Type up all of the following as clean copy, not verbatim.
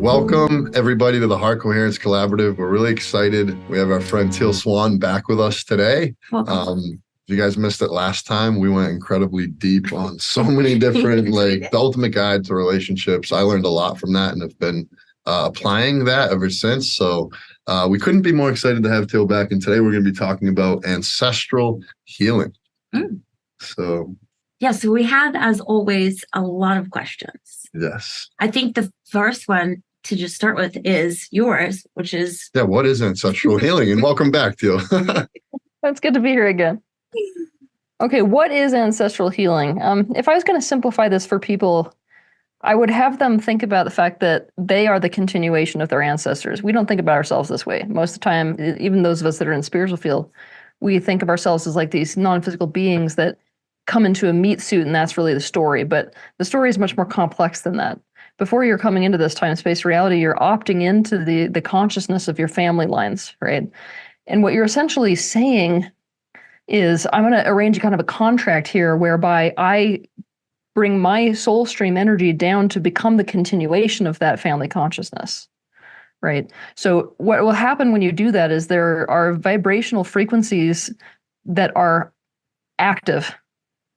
Welcome, everybody, to the Heart Coherence Collaborative. We're really excited. We have our friend Teal Swan back with us today. If you guys missed it last time, we went incredibly deep on so many different, the ultimate guide to relationships. I learned a lot from that and have been applying that ever since. So we couldn't be more excited to have Teal back. And today we're going to be talking about ancestral healing. So we had, as always, a lot of questions. Yes. I think the first one to just start with is yours, which is... Yeah, what is ancestral healing? And welcome back, Teal. It's good to be here again. Okay, what is ancestral healing? If I was going to simplify this for people, I would have them think about the fact that they are the continuation of their ancestors. We don't think about ourselves this way. Most of the time, even those of us that are in the spiritual field, we think of ourselves as like these non-physical beings that come into a meat suit, and that's really the story. But the story is much more complex than that. Before you're coming into this time-space reality, you're opting into the consciousness of your family lines, right? And what you're essentially saying is, I'm going to arrange kind of a contract here whereby I bring my soul stream energy down to become the continuation of that family consciousness, right? So what will happen when you do that is there are vibrational frequencies that are active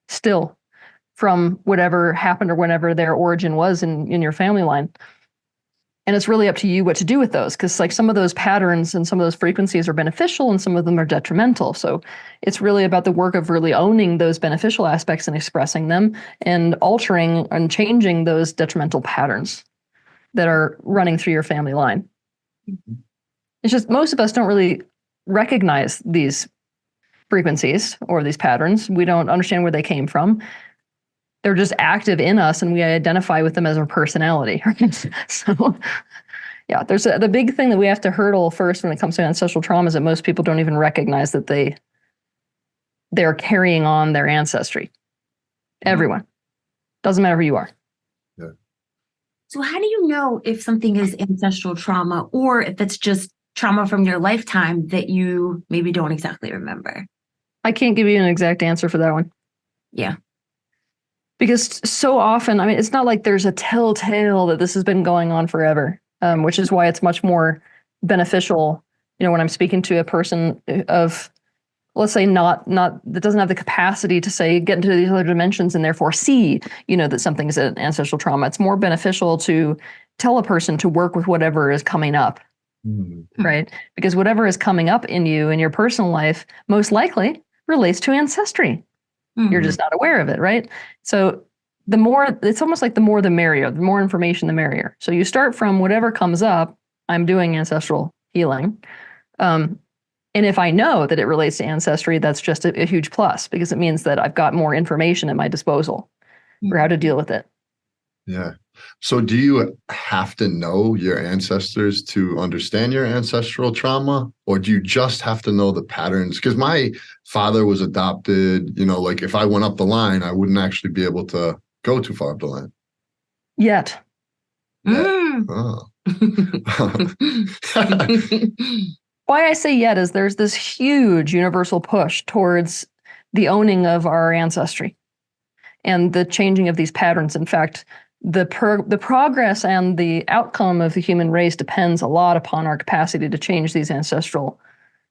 still from whatever happened or whenever their origin was in your family line. And it's really up to you what to do with those, because like some of those patterns and some of those frequencies are beneficial and some of them are detrimental. So it's really about the work of really owning those beneficial aspects and expressing them and altering and changing those detrimental patterns that are running through your family line. It's just most of us don't really recognize these frequencies or these patterns. We don't understand where they came from. They're just active in us and we identify with them as our personality. So yeah, there's the big thing that we have to hurdle first when it comes to ancestral trauma is that most people don't even recognize that they're carrying on their ancestry. Everyone. Doesn't matter who you are. Yeah. So how do you know if something is ancestral trauma or if it's just trauma from your lifetime that you maybe don't exactly remember? I can't give you an exact answer for that one. Yeah. Because so often, I mean, it's not like there's a telltale that this has been going on forever, which is why it's much more beneficial, when I'm speaking to a person of, let's say, not that doesn't have the capacity to say, get into these other dimensions and therefore see, that something is an ancestral trauma. It's more beneficial to tell a person to work with whatever is coming up, right? Because whatever is coming up in you in your personal life most likely relates to ancestry. You're just not aware of it, right? So it's almost like the more the merrier, the more information the merrier. So you start from whatever comes up, I'm doing ancestral healing. And if I know that it relates to ancestry, that's just a huge plus because it means that I've got more information at my disposal for how to deal with it. Yeah. So do you have to know your ancestors to understand your ancestral trauma, or do you just have to know the patterns? Because my father was adopted, if I went up the line, I wouldn't actually be able to go too far up the line. Yet. Oh. Why I say yet is there's this huge universal push towards the owning of our ancestry and the changing of these patterns. In fact, the progress and the outcome of the human race depends a lot upon our capacity to change these ancestral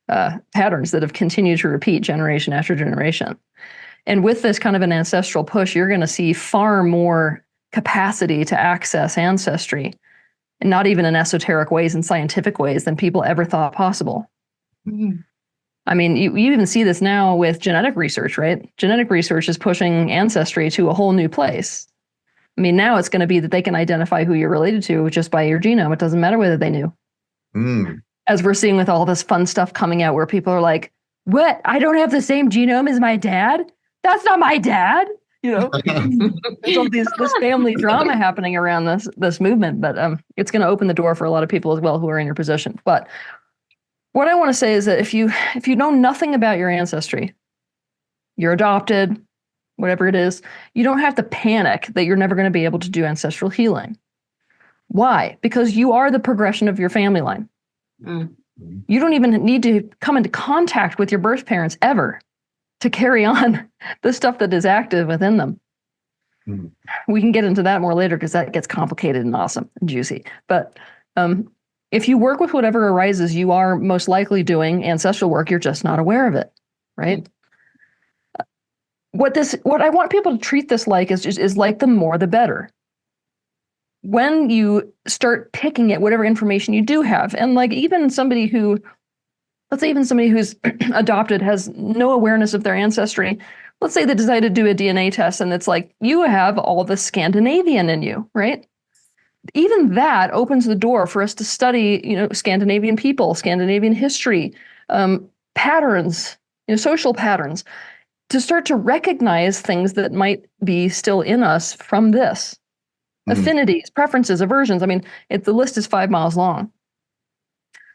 patterns that have continued to repeat generation after generation. And with this kind of an ancestral push, you're going to see far more capacity to access ancestry, and not even in esoteric ways and scientific ways than people ever thought possible. I mean, you even see this now with genetic research, right? Genetic research is pushing ancestry to a whole new place. I mean, now it's going to be that they can identify who you're related to just by your genome. It doesn't matter whether they knew. As we're seeing with all this fun stuff coming out where people are like, what? I don't have the same genome as my dad? That's not my dad. There's all this family drama happening around this movement, but it's going to open the door for a lot of people as well who are in your position. But what I want to say is that if you know nothing about your ancestry, you're adopted, whatever it is, you don't have to panic that you're never going to be able to do ancestral healing. Why? Because you are the progression of your family line. You don't even need to come into contact with your birth parents ever to carry on the stuff that is active within them. Mhm. We can get into that more later because that gets complicated and awesome and juicy. But if you work with whatever arises, you are most likely doing ancestral work. You're just not aware of it, right? What I want people to treat this like is like the more the better. When you start picking at whatever information you do have, and like even somebody who, let's say even somebody who's adopted has no awareness of their ancestry. Let's say they decide to do a DNA test and it's like, you have all the Scandinavian in you, right? Even that opens the door for us to study, Scandinavian people, Scandinavian history, patterns, social patterns, to start to recognize things that might be still in us from this. Affinities, preferences, aversions. I mean, the list is 5 miles long.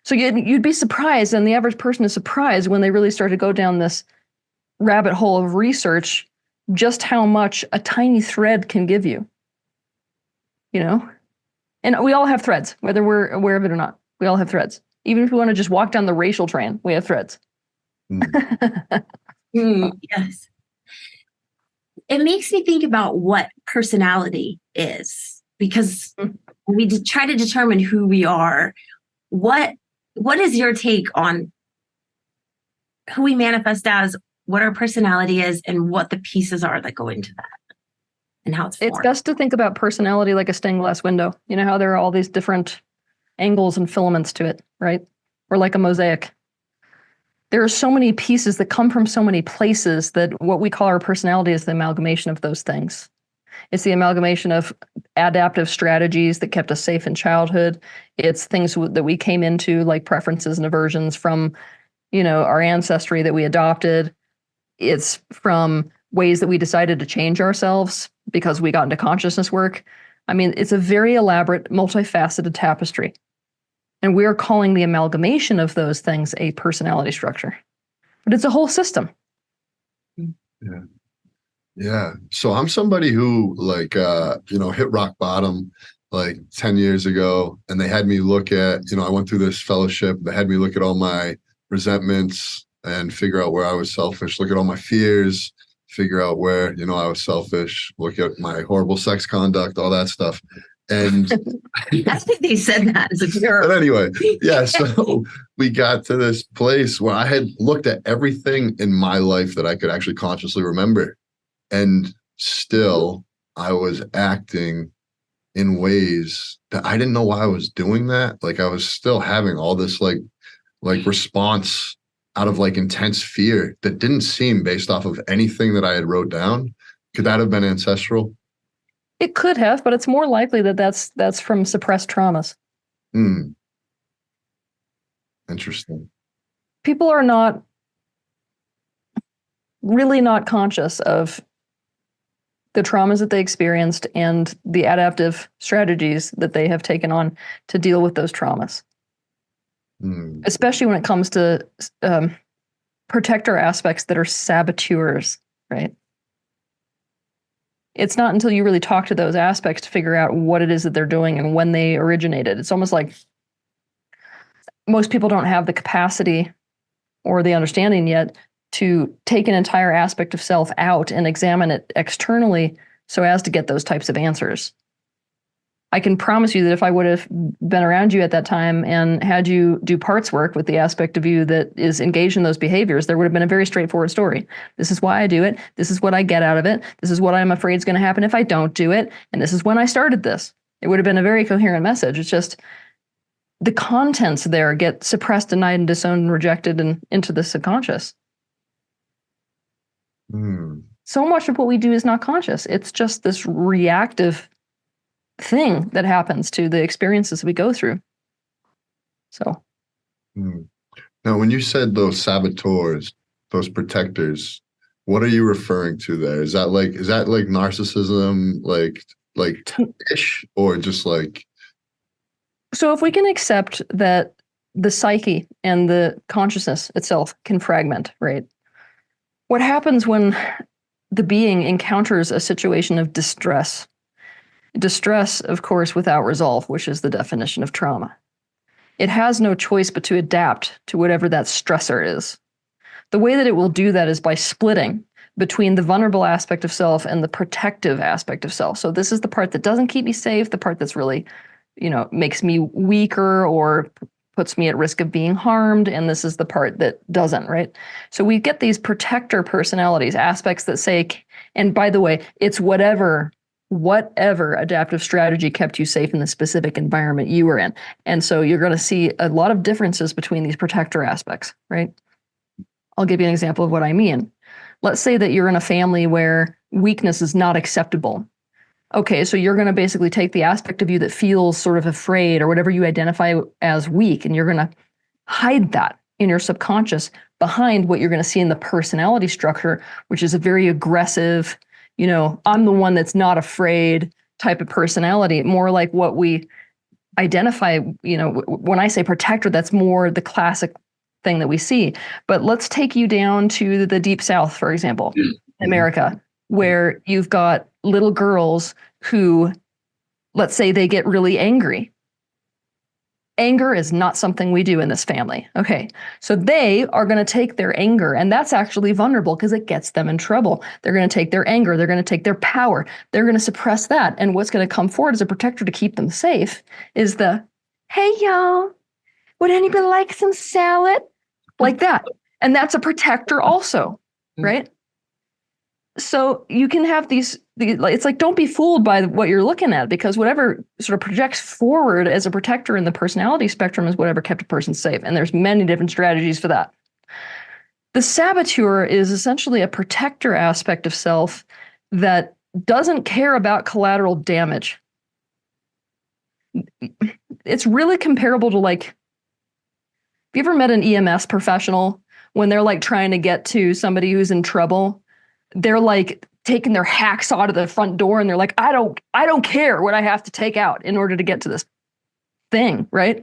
So you'd be surprised, and the average person is surprised when they really start to go down this rabbit hole of research, just how much a tiny thread can give you. And we all have threads, whether we're aware of it or not. We all have threads. Even if we want to just walk down the racial train, we have threads. Yes. It makes me think about what personality is, because we try to determine who we are. What is your take on who we manifest as, what our personality is, and what the pieces are that go into that, and how it's formed? It's best to think about personality like a stained glass window. You know how there are all these different angles and filaments to it, right? Or like a mosaic. There are so many pieces that come from so many places that what we call our personality is the amalgamation of those things. It's the amalgamation of adaptive strategies that kept us safe in childhood. It's things that we came into, like preferences and aversions from, our ancestry that we adopted. It's from ways that we decided to change ourselves because we got into consciousness work. I mean, it's a very elaborate, multifaceted tapestry. And we're calling the amalgamation of those things a personality structure. But it's a whole system. Yeah. Yeah. So I'm somebody who hit rock bottom like 10 years ago. And they had me look at, I went through this fellowship. They had me look at all my resentments and figure out where I was selfish, look at all my fears, figure out where, I was selfish, look at my horrible sex conduct, all that stuff. And I think they said that as a joke. But anyway, yeah. So we got to this place where I had looked at everything in my life that I could actually consciously remember. And still I was acting in ways that I didn't know why I was doing that. Like I was still having all this like response out of like intense fear that didn't seem based off of anything that I had wrote down. Could that have been ancestral? It could have, but it's more likely that that's from suppressed traumas. Interesting. People are not conscious of the traumas that they experienced and the adaptive strategies that they have taken on to deal with those traumas. Especially when it comes to protector aspects that are saboteurs, right? It's not until you really talk to those aspects to figure out what it is that they're doing and when they originated. It's almost like most people don't have the capacity or the understanding yet to take an entire aspect of self out and examine it externally so as to get those types of answers. I can promise you that if I would have been around you at that time and had you do parts work with the aspect of you that is engaged in those behaviors, there would have been a very straightforward story. This is why I do it. This is what I get out of it. This is what I'm afraid is going to happen if I don't do it. And this is when I started this. It would have been a very coherent message. It's just the contents there get suppressed, denied, and disowned and rejected and into the subconscious. So much of what we do is not conscious. It's just this reactive thing that happens to the experiences we go through. So now when you said those saboteurs, those protectors, what are you referring to there? Is that like narcissism, like ish, or just like? So if we can accept that the psyche and the consciousness itself can fragment, right? What happens when the being encounters a situation of distress? Distress, of course, without resolve, which is the definition of trauma. It has no choice but to adapt to whatever that stressor is. The way that it will do that is by splitting between the vulnerable aspect of self and the protective aspect of self. So this is the part that doesn't keep me safe, the part that's really, makes me weaker or puts me at risk of being harmed. And this is the part that doesn't, right? So we get these protector personalities, aspects that say, and by the way, it's whatever adaptive strategy kept you safe in the specific environment you were in. And so you're going to see a lot of differences between these protector aspects, right? I'll give you an example of what I mean. Let's say that you're in a family where weakness is not acceptable. Okay, so you're going to basically take the aspect of you that feels sort of afraid or whatever you identify as weak, and you're going to hide that in your subconscious behind what you're going to see in the personality structure, which is a very aggressive, I'm the one that's not afraid type of personality, more like what we identify, when I say protector, that's more the classic thing that we see. But let's take you down to the Deep South, for example, America, where you've got little girls who, let's say they get really angry. Anger is not something we do in this family. Okay, so they are going to take their anger, and that's actually vulnerable because it gets them in trouble. They're going to take their anger, they're going to take their power, they're going to suppress that. And what's going to come forward as a protector to keep them safe is hey, y'all, would anybody like some salad? Like that. And that's a protector also, right? So you can have these, it's like, don't be fooled by what you're looking at, because whatever sort of projects forward as a protector in the personality spectrum is whatever kept a person safe. And there's many different strategies for that. The saboteur is essentially a protector aspect of self that doesn't care about collateral damage. It's really comparable to have you ever met an EMS professional when they're trying to get to somebody who's in trouble? They're taking their hacksaw to the front door and they're like, I don't care what I have to take out in order to get to this thing, right?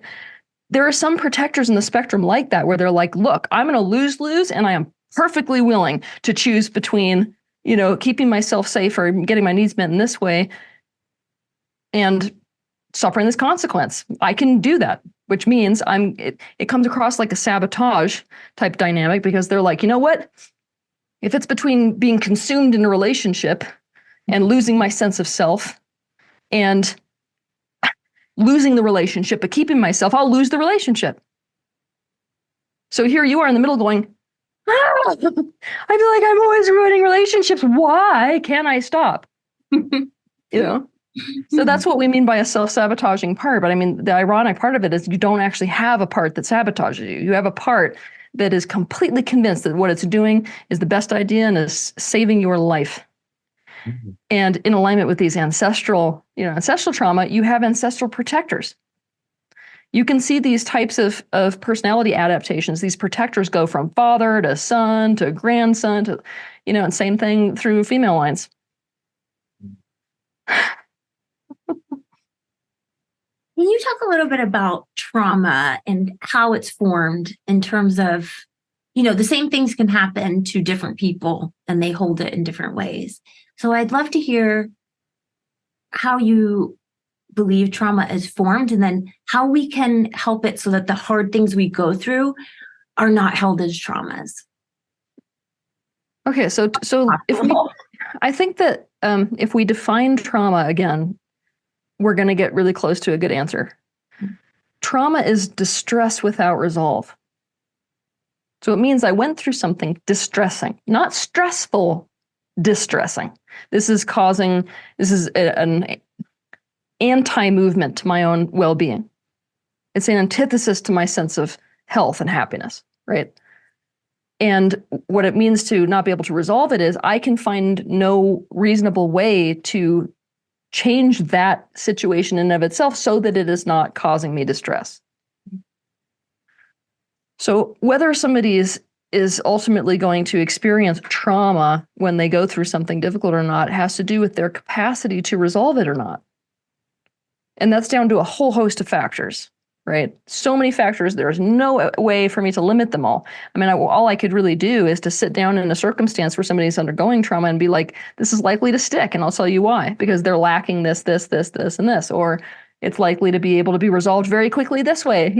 There are some protectors in the spectrum like that, where they're like, look, I'm going to lose, and I am perfectly willing to choose between, keeping myself safe or getting my needs met in this way and suffering this consequence. I can do that, which means it comes across like a sabotage type dynamic, because they're like, you know what? If it's between being consumed in a relationship and losing my sense of self and losing the relationship, but keeping myself, I'll lose the relationship. So here you are in the middle going, I feel like I'm always ruining relationships. Why can't I stop? So that's what we mean by a self-sabotaging part. But I mean, the ironic part of it is you don't actually have a part that sabotages you. You have a part that is completely convinced that what it's doing is the best idea and is saving your life. Mm-hmm. And in alignment with these ancestral trauma, you have ancestral protectors. You can see these types of personality adaptations. These protectors go from father to son to grandson to, and same thing through female lines. Can you talk a little bit about trauma and how it's formed in terms of, the same things can happen to different people and they hold it in different ways. So I'd love to hear how you believe trauma is formed, and then how we can help it so that the hard things we go through are not held as traumas. Okay, so I think that if we define trauma again, we're going to get really close to a good answer. Trauma is distress without resolve. So it means I went through something distressing, not stressful, distressing. This is an anti-movement to my own well-being. It's an antithesis to my sense of health and happiness, right? And what it means to not be able to resolve it is I can find no reasonable way to change that situation in and of itself so that it is not causing me distress. So whether somebody is ultimately going to experience trauma when they go through something difficult or not has to do with their capacity to resolve it or not. And that's down to a whole host of factors, right? So many factors, there's no way for me to limit them all. I mean, all I could really do is to sit down in a circumstance where somebody's undergoing trauma and be like, this is likely to stick, and I'll tell you why. Because they're lacking this, and this, or it's likely to be able to be resolved very quickly this way,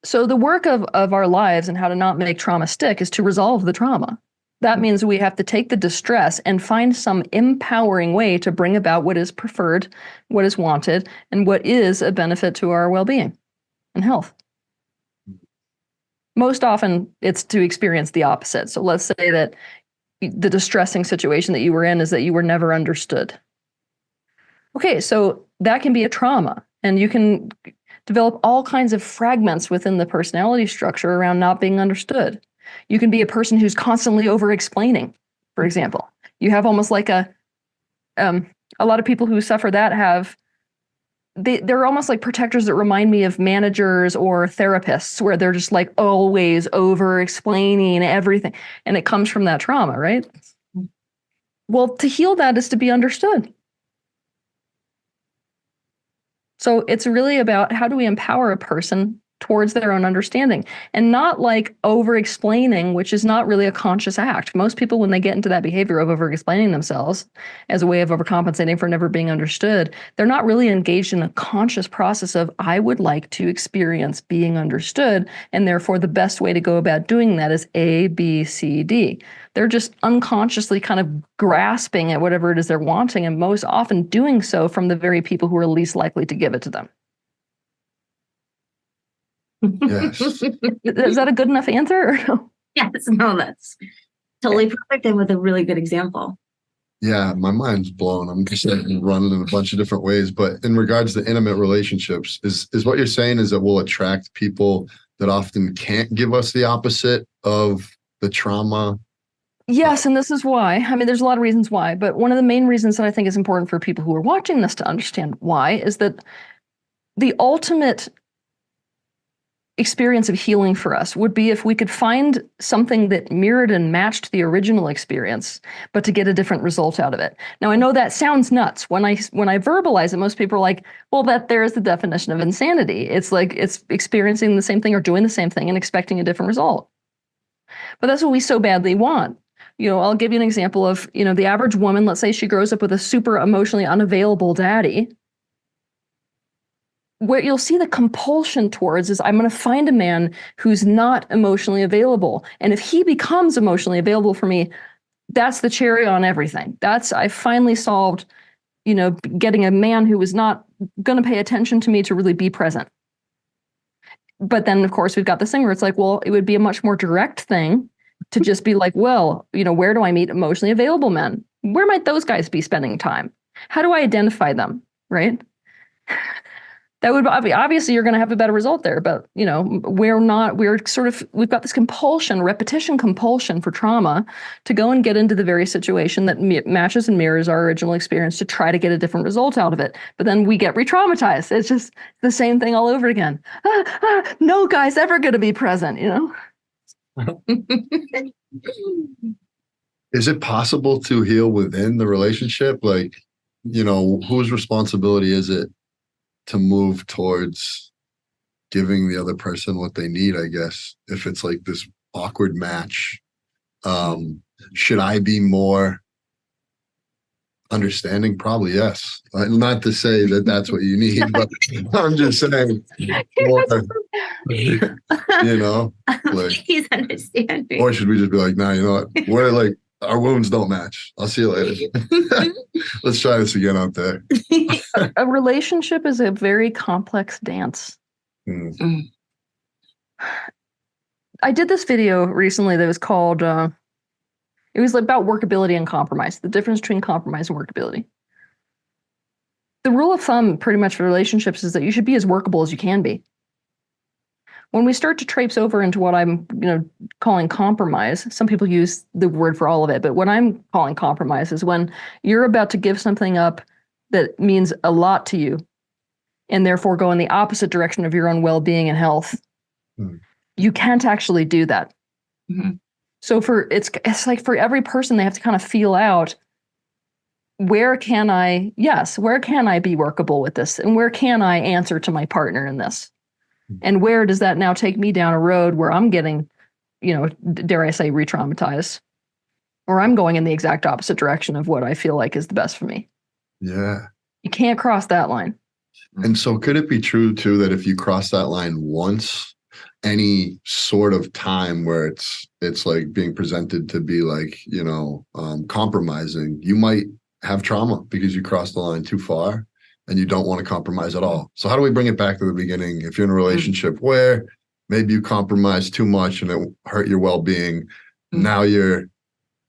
So the work of our lives and how to not make trauma stick is to resolve the trauma. That means we have to take the distress and find some empowering way to bring about what is preferred, what is wanted, and what is a benefit to our well-being and health. Most often, it's to experience the opposite. So let's say that the distressing situation that you were in is that you were never understood. Okay, so that can be a trauma, and you can develop all kinds of fragments within the personality structure around not being understood. You can be a person who's constantly over-explaining, for example. You have almost like a lot of people who suffer that have, they're almost like protectors that remind me of managers or therapists, where they're just like always over-explaining everything. And it comes from that trauma, right? Well, to heal that is to be understood. So it's really about how do we empower a person towards their own understanding, and not like over-explaining, which is not really a conscious act. Most people, when they get into that behavior of over-explaining themselves as a way of overcompensating for never being understood, they're not really engaged in a conscious process of, I would like to experience being understood, and therefore the best way to go about doing that is A, B, C, D. They're just unconsciously kind of grasping at whatever it is they're wanting, and most often doing so from the very people who are least likely to give it to them. Yes. Is that a good enough answer or no? Yes, no, that's totally perfect and with a really good example. Yeah, my mind's blown. I'm just like running in a bunch of different ways. But in regards to intimate relationships, is what you're saying is that we'll attract people that often can't give us the opposite of the trauma? Yes, and this is why. I mean, there's a lot of reasons why, but one of the main reasons that I think is important for people who are watching this to understand why is that the ultimate experience of healing for us would be if we could find something that mirrored and matched the original experience, but to get a different result out of it. Now, I know that sounds nuts. When I verbalize it, most people are like, well, there's the definition of insanity. It's like it's experiencing the same thing or doing the same thing and expecting a different result. But that's what we so badly want. I'll give you an example of, the average woman, let's say she grows up with a super emotionally unavailable daddy. What you'll see the compulsion towards is, I'm going to find a man who's not emotionally available. And if he becomes emotionally available for me, that's the cherry on everything. I finally solved, getting a man who was not going to pay attention to me to really be present. But then, of course, we've got this thing where it's like, well, it would be a much more direct thing to just be like, well, where do I meet emotionally available men? Where might those guys be spending time? How do I identify them, right? That would obviously you're going to have a better result there, but we've got this repetition compulsion for trauma to go and get into the very situation that matches and mirrors our original experience to try to get a different result out of it. But then we get re-traumatized. It's just the same thing all over again. No guy's ever going to be present, Is it possible to heal within the relationship? Like, whose responsibility is it to move towards giving the other person what they need, I guess, if it's like this awkward match? Should I be more understanding? Probably yes. Not to say that that's what you need, but I'm just saying, like, He's understanding. Or should we just be like, nah, you know what? We're like, our wounds don't match. I'll see you later. Let's try this again out there. A relationship is a very complex dance. Mm. I did this video recently that was called, it was about workability and compromise, the difference between compromise and workability. The rule of thumb pretty much for relationships is that you should be as workable as you can be. When we start to traipse over into what I'm, calling compromise, some people use the word for all of it, but what I'm calling compromise is when you're about to give something up that means a lot to you, and therefore go in the opposite direction of your own well-being and health. Mm. You can't actually do that. Mm-hmm. So it's like for every person, they have to kind of feel out, where can I be workable with this? And where can I answer to my partner in this? And where does that now take me down a road where I'm getting, dare I say, re-traumatized, or I'm going in the exact opposite direction of what I feel like is the best for me? Yeah. You can't cross that line. And so could it be true too that if you cross that line once, any sort of time where it's like being presented to be like, compromising, you might have trauma because you crossed the line too far and you don't want to compromise at all. So how do we bring it back to the beginning? If you're in a relationship where maybe you compromise too much and it hurt your well-being, now you're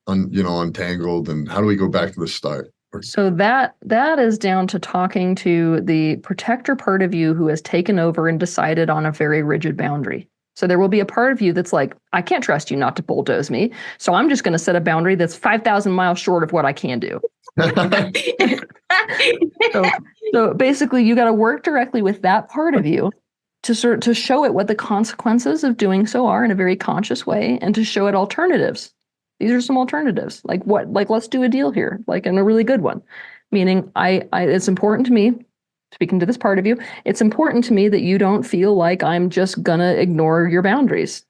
untangled, and how do we go back to the start? So that is down to talking to the protector part of you who has taken over and decided on a very rigid boundary. So there will be a part of you that's like, I can't trust you not to bulldoze me. So I'm just going to set a boundary that's 5,000 miles short of what I can do. So basically, you got to work directly with that part of you to show it what the consequences of doing so are in a very conscious way, and to show it alternatives. These are some alternatives. Like what? Like, let's do a deal here, like, and a really good one. Meaning, it's important to me, speaking to this part of you, it's important to me that you don't feel like I'm just gonna ignore your boundaries.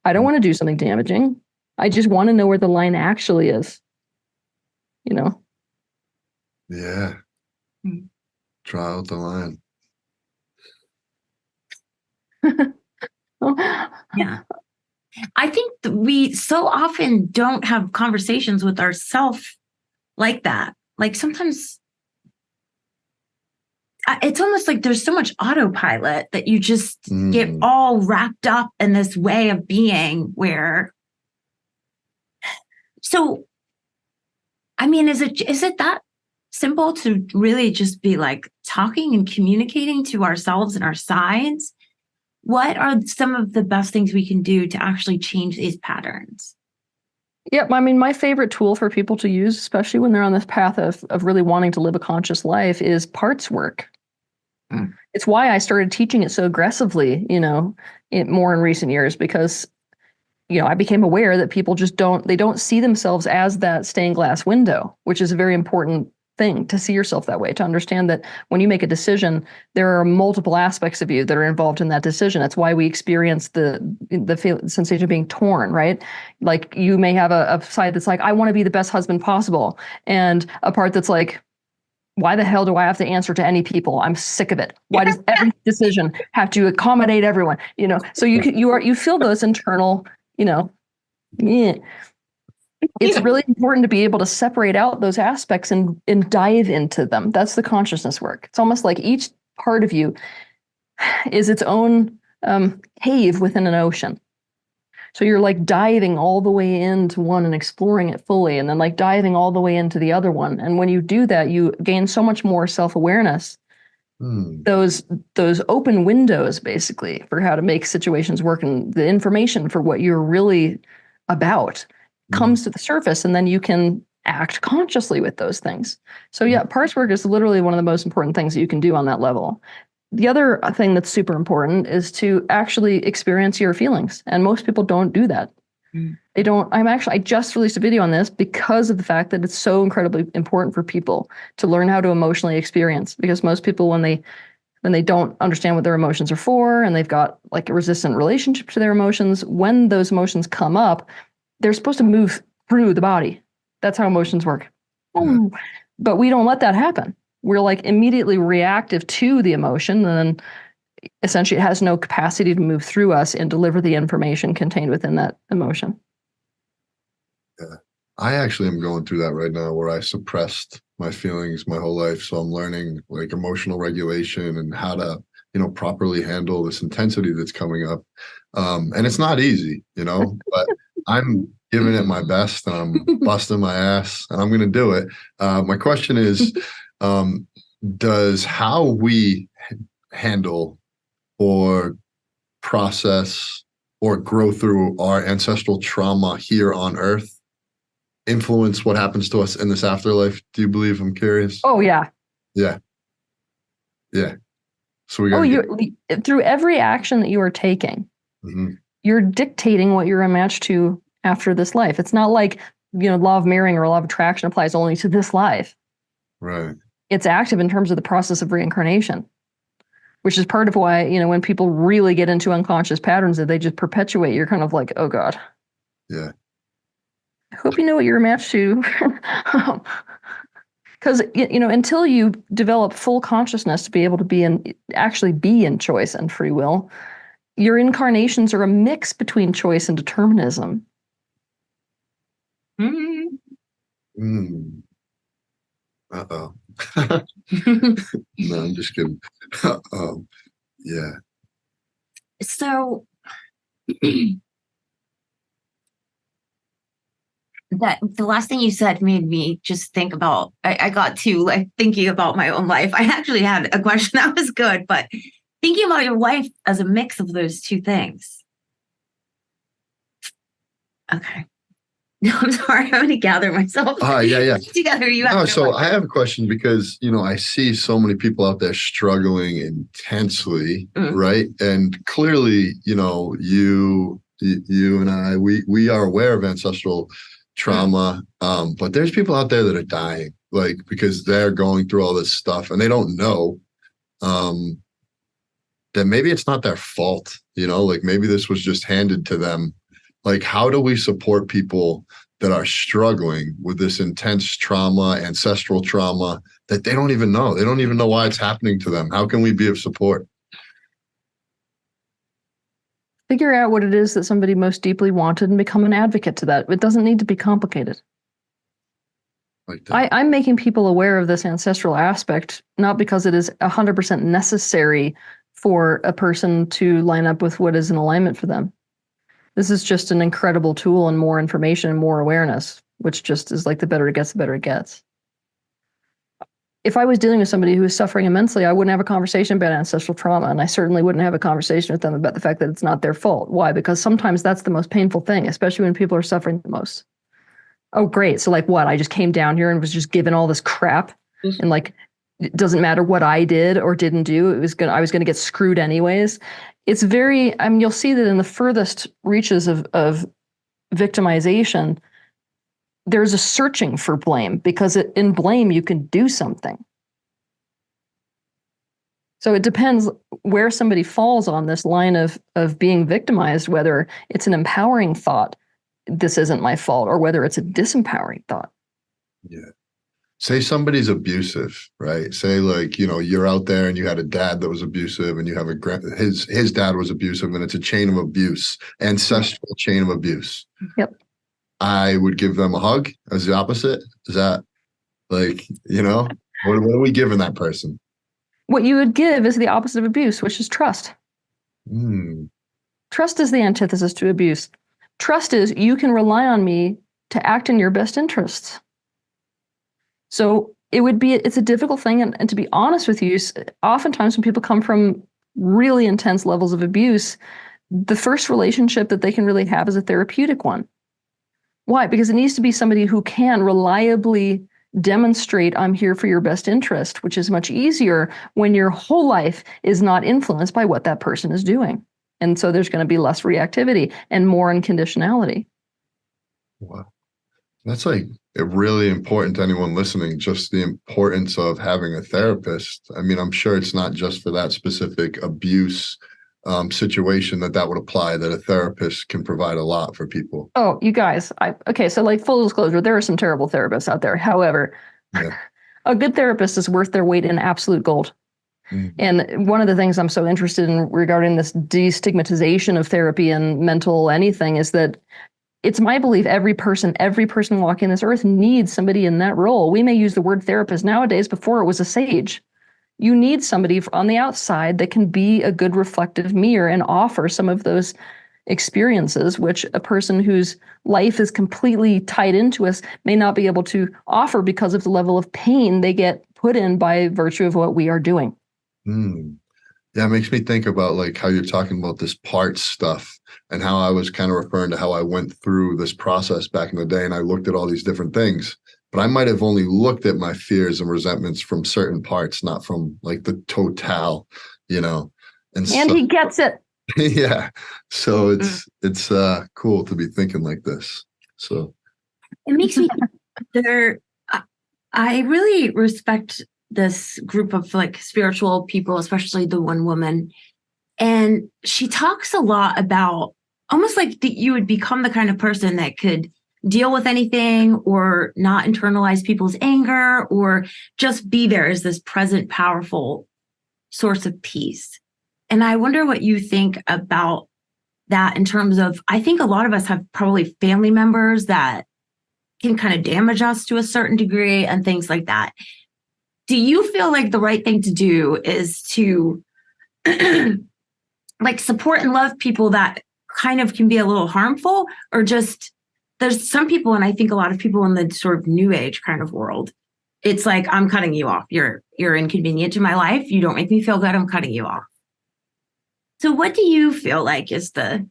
I don't want to do something damaging. I just want to know where the line actually is. Yeah. Draw out the line. Yeah. I think that we so often don't have conversations with ourselves like that. Like sometimes it's almost like there's so much autopilot that you just get all wrapped up in this way of being where. So, I mean, is it that simple to really just be like talking and communicating to ourselves and our sides? What are some of the best things we can do to actually change these patterns? Yep. I mean, my favorite tool for people to use, especially when they're on this path of really wanting to live a conscious life, is parts work. It's why I started teaching it so aggressively, more in recent years, because, I became aware that people just don't see themselves as that stained glass window, which is a very important thing, to see yourself that way, to understand that when you make a decision, there are multiple aspects of you that are involved in that decision. That's why we experience the sensation of being torn, right? Like you may have a side that's like, I want to be the best husband possible, and a part that's like, why the hell do I have to answer to any people? I'm sick of it. Why does every decision have to accommodate everyone? So you feel those internal, yeah. It's really important to be able to separate out those aspects and dive into them. That's the consciousness work. It's almost like each part of you is its own cave within an ocean. So you're like diving all the way into one and exploring it fully, and then like diving all the way into the other one. And when you do that, you gain so much more self-awareness. Those open windows, basically, for how to make situations work, and the information for what you're really about comes to the surface, and then you can act consciously with those things. So yeah, parts work is literally one of the most important things that you can do on that level. The other thing that's super important is to actually experience your feelings. And most people don't do that. They don't. I just released a video on this because of the fact that it's so incredibly important for people to learn how to emotionally experience, because most people, when they don't understand what their emotions are for, and they've got like a resistant relationship to their emotions, when those emotions come up, they're supposed to move through the body. That's how emotions work. But we don't let that happen. We're like immediately reactive to the emotion, and then essentially it has no capacity to move through us and deliver the information contained within that emotion. Yeah. I actually am going through that right now, where I suppressed my feelings my whole life. So I'm learning like emotional regulation and how to, properly handle this intensity that's coming up. And it's not easy, but I'm giving it my best, and I'm busting my ass, and I'm going to do it. My question is, does how we handle or process or grow through our ancestral trauma here on Earth influence what happens to us in this afterlife? Do you believe? I'm curious. Oh, yeah. Yeah. So we got through every action that you are taking, you're dictating what you're a match to after this life. It's not like, law of mirroring or law of attraction applies only to this life. Right. It's active in terms of the process of reincarnation, which is part of why, when people really get into unconscious patterns that they just perpetuate, you're kind of like, oh God. Yeah. I hope you know what you're a match to. Because, until you develop full consciousness to be able to actually be in choice and free will, your incarnations are a mix between choice and determinism. Uh-oh. No, I'm just kidding. Yeah. So that the last thing you said made me just think about, I got to like thinking about my own life. I actually had a question that was good, but thinking about your life as a mix of those two things. Okay. No, I'm sorry. I'm going to gather myself. Yeah. Together, you have no, no so question. I have a question because, I see so many people out there struggling intensely, right? And clearly, you and I, we are aware of ancestral trauma, but there's people out there that are dying, like, because they're going through all this stuff and they don't know that maybe it's not their fault, like maybe this was just handed to them. Like, how do we support people that are struggling with this intense trauma, ancestral trauma, that they don't even know? They don't even know why it's happening to them. How can we be of support? Figure out what it is that somebody most deeply wanted and become an advocate to that. It doesn't need to be complicated. Like that. I'm making people aware of this ancestral aspect, not because it is 100% necessary for a person to line up with what is in alignment for them. This is just an incredible tool and more information and more awareness, which just is like the better it gets, the better it gets. If I was dealing with somebody who is suffering immensely, I wouldn't have a conversation about ancestral trauma, and I certainly wouldn't have a conversation with them about the fact that it's not their fault. Why? Because sometimes that's the most painful thing, especially when people are suffering the most. Oh, great. So like what? I just came down here and was just given all this crap, and like it doesn't matter what I did or didn't do. I was gonna get screwed anyways. It's very, you'll see that in the furthest reaches of victimization, there's a searching for blame, because in blame, you can do something. So it depends where somebody falls on this line of being victimized, whether it's an empowering thought, this isn't my fault, or whether it's a disempowering thought. Yeah. Say somebody's abusive, right? Say like, you're out there and you had a dad that was abusive, and you have his dad was abusive, and it's a chain of abuse, ancestral chain of abuse. Yep. I would give them a hug as the opposite. Is that like, what are we giving that person? What you would give is the opposite of abuse, which is trust. Trust is the antithesis to abuse. Trust is you can rely on me to act in your best interests. So it's a difficult thing. And to be honest with you, oftentimes when people come from really intense levels of abuse, the first relationship that they can really have is a therapeutic one. Why? Because it needs to be somebody who can reliably demonstrate I'm here for your best interest, which is much easier when your whole life is not influenced by what that person is doing. And so there's going to be less reactivity and more unconditionality. Wow. That's like really important to anyone listening, just the importance of having a therapist. I'm sure it's not just for that specific abuse situation that would apply, that a therapist can provide a lot for people. Oh, you guys. Okay, so like full disclosure, there are some terrible therapists out there. However, a good therapist is worth their weight in absolute gold. And one of the things I'm so interested in regarding this destigmatization of therapy and mental anything is that it's my belief every person walking this earth needs somebody in that role. We may use the word therapist nowadays, before it was a sage. You need somebody on the outside that can be a good reflective mirror and offer some of those experiences, which a person whose life is completely tied into us may not be able to offer because of the level of pain they get put in by virtue of what we are doing. Yeah, it makes me think about like how you're talking about this parts stuff, and how I was kind of referring to how I went through this process back in the day, and I looked at all these different things, but I might have only looked at my fears and resentments from certain parts, not from like the total, And he gets it. Yeah. So it's cool to be thinking like this. So it makes me I really respect this group of like spiritual people, especially the one woman. And she talks a lot about almost like you would become the kind of person that could deal with anything, or not internalize people's anger, or just be there as this present, powerful source of peace. And I wonder what you think about that in terms of, I think a lot of us have probably family members that can kind of damage us to a certain degree and things like that. Do you feel like the right thing to do is to like support and love people that kind of can be a little harmful, or just there's some people, and I think a lot of people in the sort of new age kind of world, it's like, I'm cutting you off. You're inconvenient to my life. You don't make me feel good. I'm cutting you off. So what do you feel like is the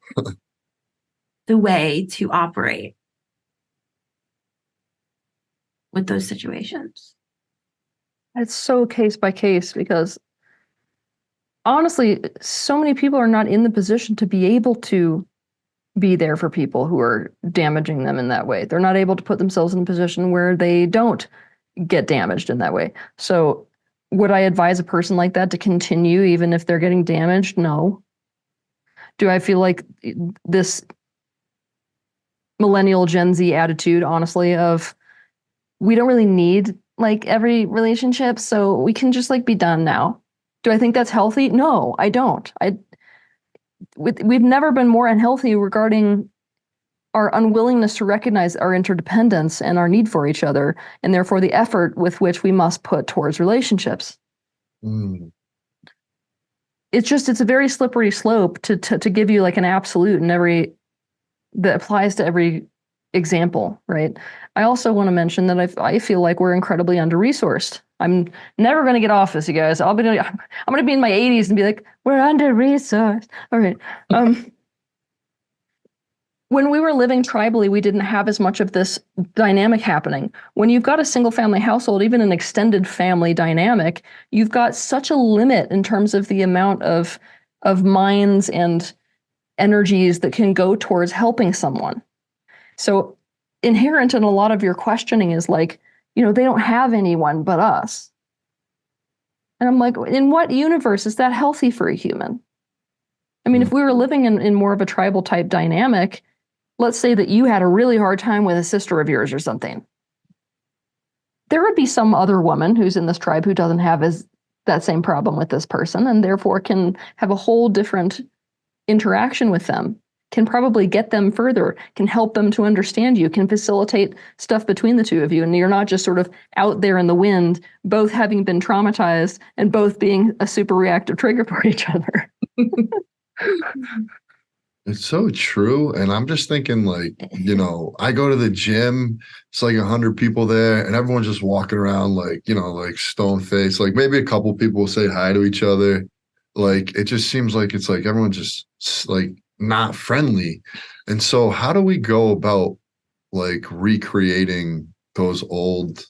way to operate with those situations? It's so case by case, because honestly, so many people are not in the position to be able to be there for people who are damaging them in that way. They're not able to put themselves in a position where they don't get damaged in that way. So would I advise a person like that to continue even if they're getting damaged? No. Do I feel like this millennial Gen Z attitude, honestly, of we don't really need like every relationship, so we can just like be done now? Do I think that's healthy? No, I don't. We've never been more unhealthy regarding our unwillingness to recognize our interdependence and our need for each other, and therefore the effort with which we must put towards relationships. Mm. It's a very slippery slope to give you like an absolute in every that applies to every example, right? I also want to mention that I feel like we're incredibly under-resourced. I'm never going to get off this, you guys. I'm going to be in my 80s and be like, we're under-resourced. All right. When we were living tribally, we didn't have as much of this dynamic happening. When you've got a single family household, even an extended family dynamic, you've got such a limit in terms of the amount of minds and energies that can go towards helping someone. So inherent in a lot of your questioning is like, they don't have anyone but us. And I'm like, in what universe is that healthy for a human? I mean, if we were living in more of a tribal type dynamic, let's say that you had a really hard time with a sister of yours or something. There would be some other woman who's in this tribe who doesn't have that same problem with this person, and therefore can have a whole different interaction with them, can probably get them further, can help them to understand you, can facilitate stuff between the two of you. And you're not just sort of out there in the wind, both having been traumatized and both being a super reactive trigger for each other. It's so true. And I'm just thinking like, I go to the gym, it's like 100 people there and everyone's just walking around like, like stone faced. Like maybe a couple people will say hi to each other. Like, it just seems like it's like everyone's just like not friendly. And so how do we go about like recreating those old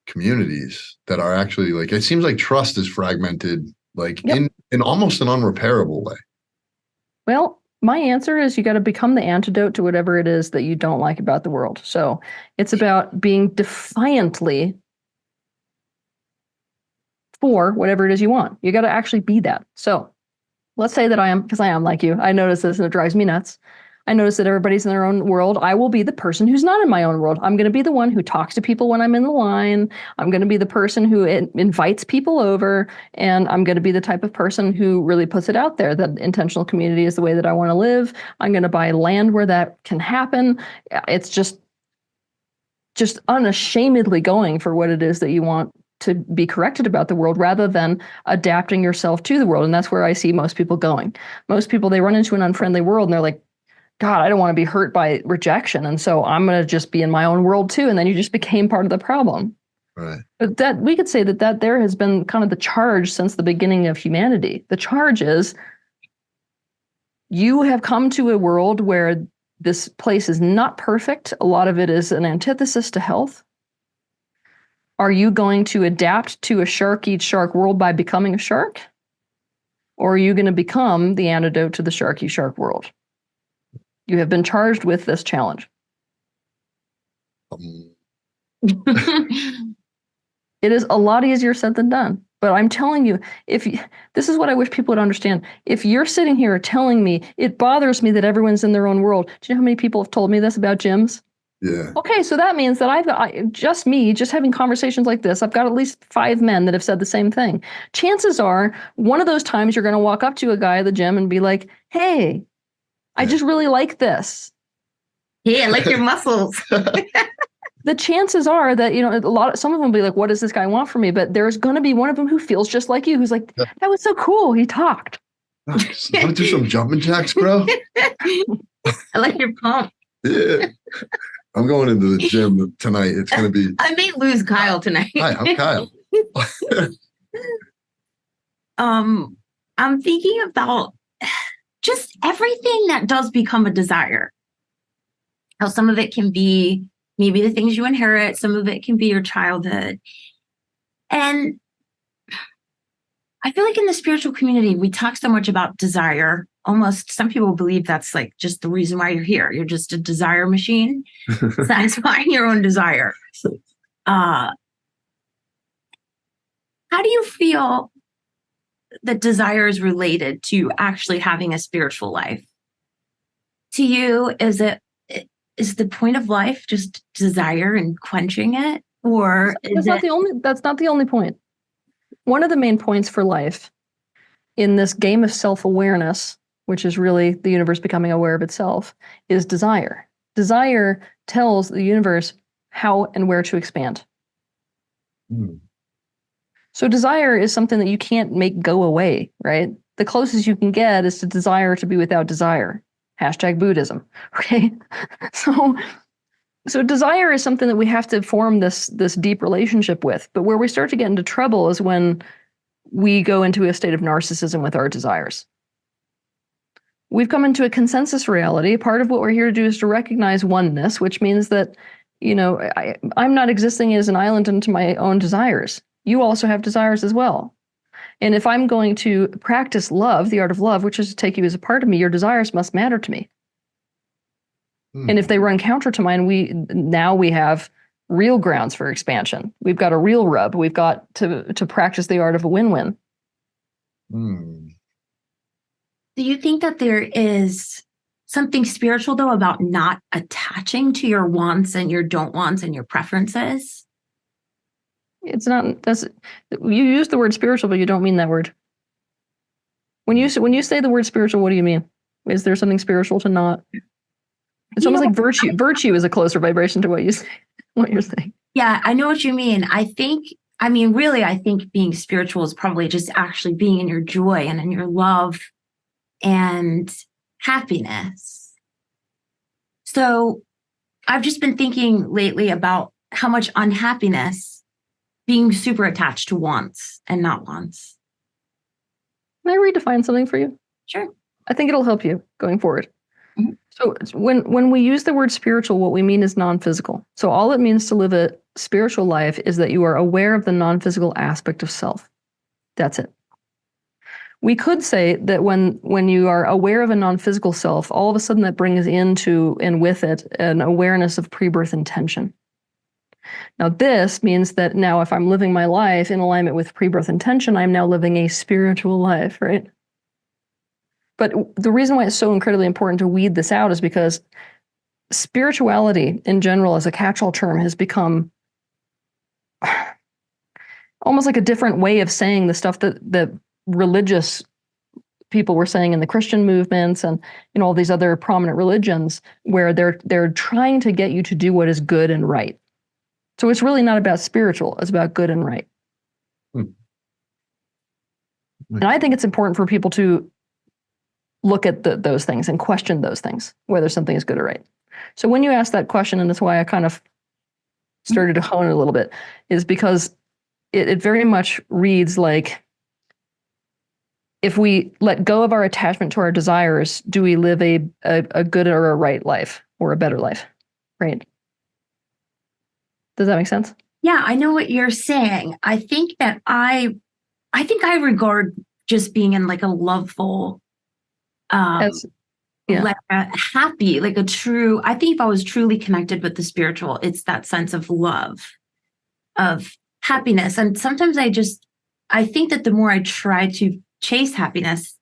communities that are actually like, it seems like trust is fragmented, like in almost an unrepairable way? Well, my answer is you got to become the antidote to whatever it is that you don't like about the world. So it's about being defiantly for whatever it is you want. You got to actually be that. So let's say that I am, because I am like you. I notice this and it drives me nuts. I notice that everybody's in their own world. I will be the person who's not in my own world. I'm going to be the one who talks to people when I'm in the line. I'm going to be the person who invites people over. And I'm going to be the type of person who really puts it out there that intentional community is the way that I want to live. I'm going to buy land where that can happen. It's just unashamedly going for what it is that you want to be corrected about the world, rather than adapting yourself to the world. And that's where I see most people going. Most people, they run into an unfriendly world and they're like, God, I don't want to be hurt by rejection. And so I'm going to just be in my own world too. And then you just became part of the problem. Right. But that we could say that there has been kind of the charge since the beginning of humanity. The charge is you have come to a world where this place is not perfect. A lot of it is an antithesis to health. Are you going to adapt to a shark eats shark world by becoming a shark? Or are you going to become the antidote to the shark eats shark world? You have been charged with this challenge. It is a lot easier said than done. But I'm telling you, this is what I wish people would understand. If you're sitting here telling me, it bothers me that everyone's in their own world. Do you know how many people have told me this about gyms? Yeah. Okay, so that means that just having conversations like this, I've got at least 5 men that have said the same thing. Chances are, one of those times you're going to walk up to a guy at the gym and be like, "Hey, I just really like this." Yeah, I like your muscles. The chances are that, some of them will be like, "What does this guy want from me?" But there's going to be one of them who feels just like you, who's like, "That was so cool. He talked." Want to do some jumping jacks, bro? I like your pump. Yeah. I'm going into the gym tonight. It's going to be. I may lose Kyle tonight. Hi, I'm Kyle. I'm thinking about just everything that does become a desire. How some of it can be maybe the things you inherit, some of it can be your childhood. And I feel like in the spiritual community, we talk so much about desire. Almost some people believe that's like just the reason why you're here. You're just a desire machine, satisfying your own desire. How do you feel that desire is related to actually having a spiritual life? To you, is the point of life just desire and quenching it? Or that's not the only point. One of the main points for life in this game of self-awareness, which is really the universe becoming aware of itself, is desire. Desire tells the universe how and where to expand. So desire is something that you can't make go away, right? The closest you can get is to desire to be without desire. #Buddhism. Okay. So desire is something that we have to form this deep relationship with. But where we start to get into trouble is when we go into a state of narcissism with our desires. We've come into a consensus reality. Part of what we're here to do is to recognize oneness, which means that, I'm not existing as an island into my own desires. You also have desires as well. And if I'm going to practice love, the art of love, which is to take you as a part of me, your desires must matter to me. And if they run counter to mine, we have real grounds for expansion. We've got a real rub. We've got to practice the art of a win-win. Do you think that there is something spiritual, though, about not attaching to your wants and your don't wants and your preferences? It's not. You use the word spiritual, but you don't mean that word. When you say the word spiritual, what do you mean? Is there something spiritual to not? It's almost like virtue. Virtue is a closer vibration to what you're saying. Yeah, I know what you mean. I think being spiritual is probably just actually being in your joy and in your love and happiness. So I've just been thinking lately about how much unhappiness being super attached to wants and not wants. Can I redefine something for you? Sure. I think it'll help you going forward. Mm-hmm. So when we use the word spiritual, what we mean is non-physical. So all it means to live a spiritual life is that you are aware of the non-physical aspect of self. That's it. We could say that when you are aware of a non-physical self, all of a sudden that brings into and with it an awareness of pre-birth intention. Now this means that now if I'm living my life in alignment with pre-birth intention, I'm now living a spiritual life, right? But the reason why it's so incredibly important to weed this out is because spirituality in general as a catch-all term has become almost like a different way of saying the stuff that religious people were saying in the Christian movements and all these other prominent religions, where they're trying to get you to do what is good and right. So it's really not about spiritual, it's about good and right. And I think it's important for people to look at those things and question those things, whether something is good or right. So when you ask that question, and that's why I kind of started to hone it a little bit, is because it very much reads like, if we let go of our attachment to our desires, do we live a good or a right life or a better life, right? Does that make sense? Yeah, I know what you're saying. I think that I regard just being in like a loveful, like a happy, like a true, I think if I was truly connected with the spiritual, it's that sense of love, of happiness. And sometimes I think that the more I try to chase happiness,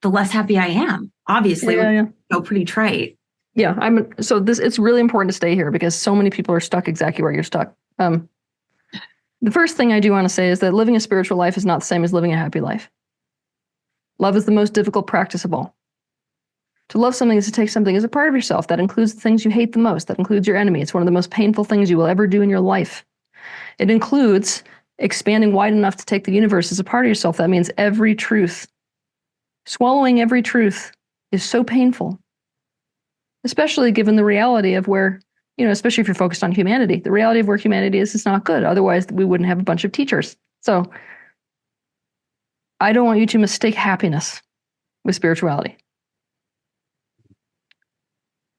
the less happy I am. Obviously, yeah. pretty trite. Yeah, it's really important to stay here because so many people are stuck exactly where you're stuck. The first thing I do want to say is that living a spiritual life is not the same as living a happy life. Love is the most difficult practice of all. To love something is to take something as a part of yourself. That includes the things you hate the most. That includes your enemy. It's one of the most painful things you will ever do in your life. It includes expanding wide enough to take the universe as a part of yourself. That means every truth. Swallowing every truth is so painful, especially given the reality of where, especially if you're focused on humanity, the reality of where humanity is not good. Otherwise, we wouldn't have a bunch of teachers. So I don't want you to mistake happiness with spirituality.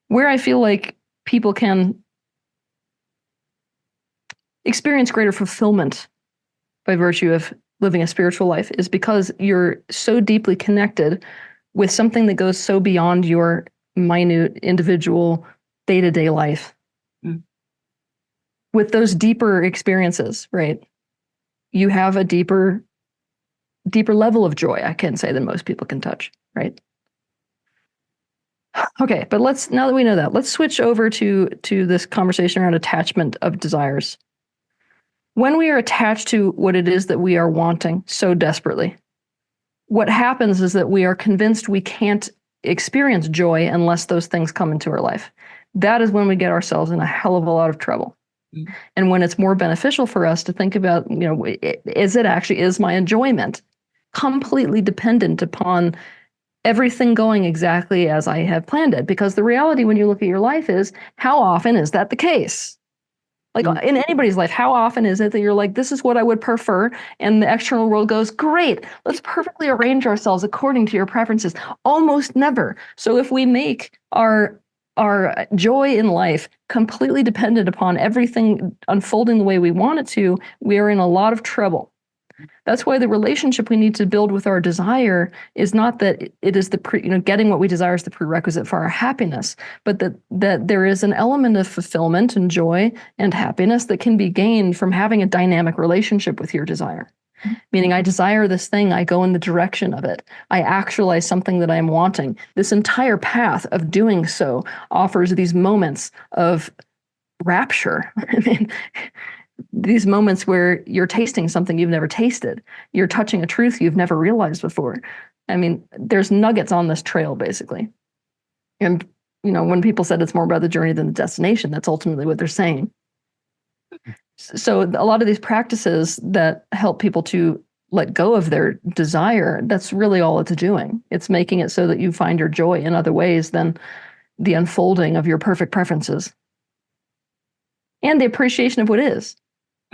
Where I feel like people can experience greater fulfillment by virtue of living a spiritual life is because you're so deeply connected with something that goes so beyond your minute individual day-to-day life. Mm. With those deeper experiences, right? You have a deeper level of joy, I can say, than most people can touch, right? Okay, but now that we know that, let's switch over to this conversation around attachment of desires. When we are attached to what it is that we are wanting so desperately, what happens is that we are convinced we can't experience joy unless those things come into our life. That is when we get ourselves in a hell of a lot of trouble. Mm-hmm. And when it's more beneficial for us to think about, is my enjoyment completely dependent upon everything going exactly as I have planned it? Because the reality when you look at your life is, how often is that the case? Like in anybody's life, how often is it that you're like, this is what I would prefer, and the external world goes, great, let's perfectly arrange ourselves according to your preferences? Almost never. So if we make our joy in life completely dependent upon everything unfolding the way we want it to, we are in a lot of trouble. That's why the relationship we need to build with our desire is not that it is getting what we desire is the prerequisite for our happiness, but that there is an element of fulfillment and joy and happiness that can be gained from having a dynamic relationship with your desire. Mm-hmm. Meaning, I desire this thing, I go in the direction of it, I actualize something that I am wanting. This entire path of doing so offers these moments of rapture. I mean, these moments where you're tasting something you've never tasted. You're touching a truth you've never realized before. I mean, there's nuggets on this trail, basically. And, when people said it's more about the journey than the destination, that's ultimately what they're saying. So a lot of these practices that help people to let go of their desire, that's really all it's doing. It's making it so that you find your joy in other ways than the unfolding of your perfect preferences. And the appreciation of what is.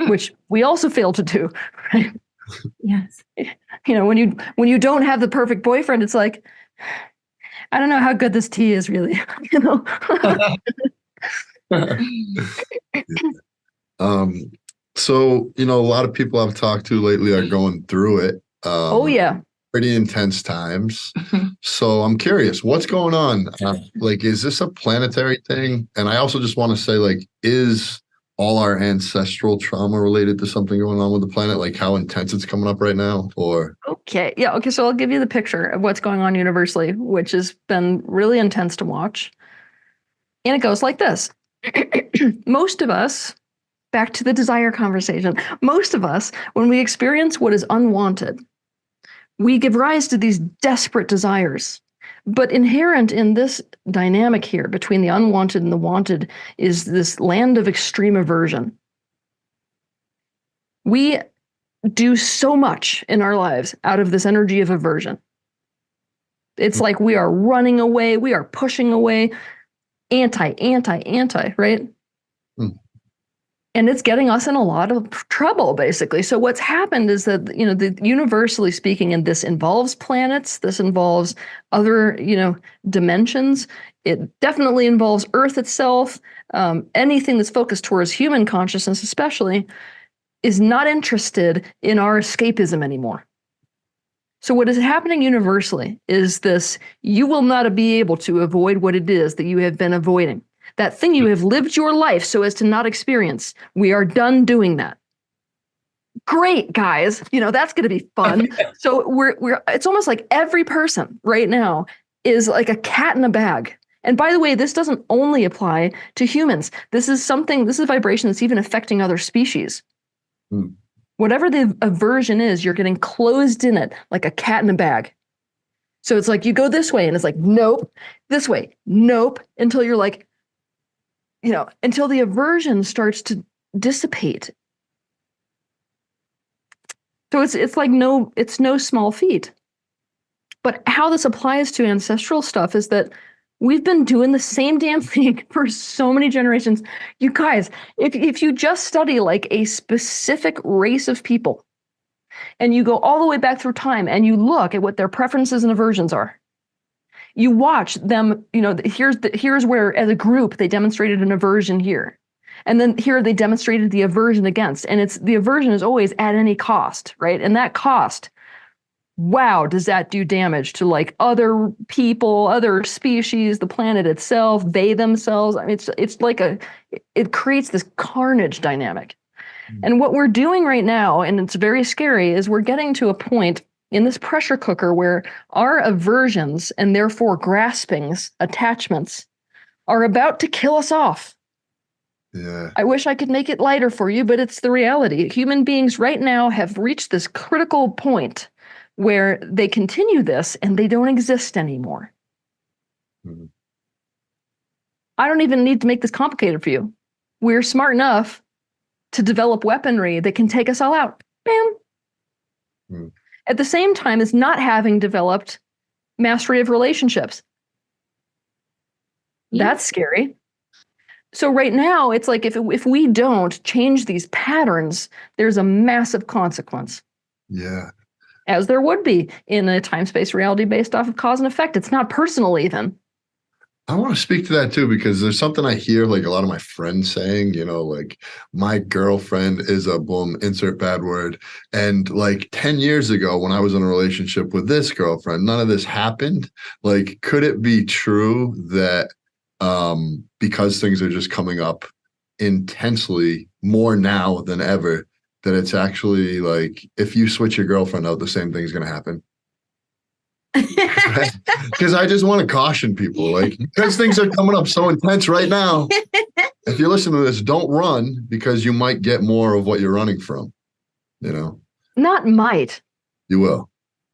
Which we also fail to do, right? Yes. When you don't have the perfect boyfriend, it's like, I don't know how good this tea is, really. So a lot of people I've talked to lately are going through it. Oh yeah, pretty intense times. So I'm curious, what's going on? Is this a planetary thing? And I also just want to say, is all our ancestral trauma related to something going on with the planet, like how intense it's coming up right now? Or okay, so I'll give you the picture of what's going on universally, which has been really intense to watch. And it goes like this. Most of us, back to the desire conversation, most of us, when we experience what is unwanted, we give rise to these desperate desires. But inherent in this dynamic here between the unwanted and the wanted is this land of extreme aversion. We do so much in our lives out of this energy of aversion. It's like we are running away, we are pushing away, anti, right? And it's getting us in a lot of trouble, basically. So what's happened is that, universally speaking, and this involves planets, this involves other, dimensions. It definitely involves Earth itself. Anything that's focused towards human consciousness, especially, is not interested in our escapism anymore. So what is happening universally is this: you will not be able to avoid what it is that you have been avoiding. That thing you have lived your life so as to not experience. We are done doing that. Great, guys. That's going to be fun. So it's almost like every person right now is like a cat in a bag. And by the way, this doesn't only apply to humans. This is a vibration that's even affecting other species. Whatever the aversion is, you're getting closed in it like a cat in a bag. So it's like you go this way and it's like, nope, this way, nope, until you're like, until the aversion starts to dissipate. So it's like it's no small feat. But how this applies to ancestral stuff is that we've been doing the same damn thing for so many generations. You guys, if you just study like a specific race of people and you go all the way back through time and you look at what their preferences and aversions are, you watch them, here's where as a group they demonstrated an aversion here. And then here they demonstrated the aversion against. And the aversion is always at any cost, right? And that cost, wow, does that do damage to like other people, other species, the planet itself, they themselves? I mean, it's like it creates this carnage dynamic. And what we're doing right now, and it's very scary, is we're getting to a point in this pressure cooker where our aversions and therefore graspings, attachments, are about to kill us off. Yeah. I wish I could make it lighter for you, but it's the reality. Human beings right now have reached this critical point where they continue this and they don't exist anymore. Mm-hmm. I don't even need to make this complicated for you. We're smart enough to develop weaponry that can take us all out. Bam. Mm. At the same time as not having developed mastery of relationships. Yeah. That's scary. So right now, it's like if we don't change these patterns, there's a massive consequence. Yeah. As there would be in a time-space reality based off of cause and effect. It's not personal even. I want to speak to that too, because there's something I hear like a lot of my friends saying, like my girlfriend is a boom, insert bad word. And like 10 years ago, when I was in a relationship with this girlfriend, none of this happened. Like, could it be true that because things are just coming up intensely more now than ever, that it's actually like, if you switch your girlfriend out, the same thing's going to happen? Because I just want to caution people, like, because things are coming up so intense right now. If you listen to this, don't run, because you might get more of what you're running from, Not might. You will.